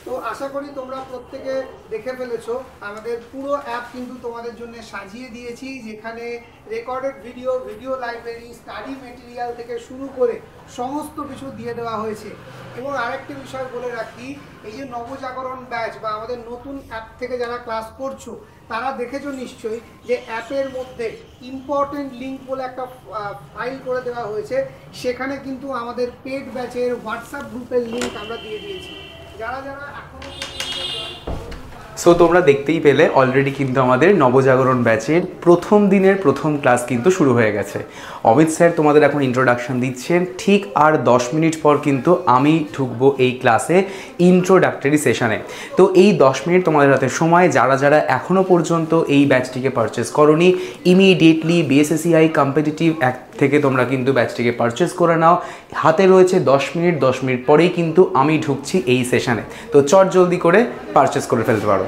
তো আশা করি তোমরা প্রত্যেকে দেখে ফেলেছো আমাদের পুরো অ্যাপ কিন্তু তোমাদের জন্য সাজিয়ে দিয়েছি, যেখানে recorded video library, study material থেকে শুরু করে সমস্ত কিছু দিয়ে দেওয়া হয়েছে। এবং আরেকটি বিষয় বলে রাখি, এই যে নবজাগরণ ব্যাচ বা আমাদের নতুন অ্যাপ থেকে যারা ক্লাস করছো তারা দেখেছো নিশ্চয়ই যে অ্যাপের মধ্যে ইম্পর্টেন্ট লিঙ্ক বলে একটা ফাইল করে দেওয়া হয়েছে, সেখানে কিন্তু আমাদের পেড ব্যাচের হোয়াটসঅ্যাপ গ্রুপের লিঙ্ক আমরা দিয়ে দিয়েছি। যারা যারা এখনো সো তোমরা দেখতেই পেলে অলরেডি কিন্তু আমাদের নবজাগরণ ব্যাচের প্রথম দিনের প্রথম ক্লাস কিন্তু শুরু হয়ে গেছে। অমিত স্যার তোমাদের এখন ইন্ট্রোডাকশন দিচ্ছেন, ঠিক আর 10 মিনিট পর কিন্তু আমি ঢুকবো এই ক্লাসে ইন্ট্রোডাক্টরি সেশনে। তো এই 10 মিনিট তোমাদের হাতে সময়, যারা যারা এখনও পর্যন্ত এই ব্যাচটিকে পারচেস করোনি ইমিডিয়েটলি বিএসএসসিআই কম্পিটিটিভ অ্যাক্ট থেকে তোমরা কিন্তু ব্যাচটিকে পারচেস করে নাও। হাতে রয়েছে 10 মিনিট, 10 মিনিট পরেই কিন্তু আমি ঢুকছি এই সেশনে। তো চট জলদি করে পারচেস করে ফেলতে পারো।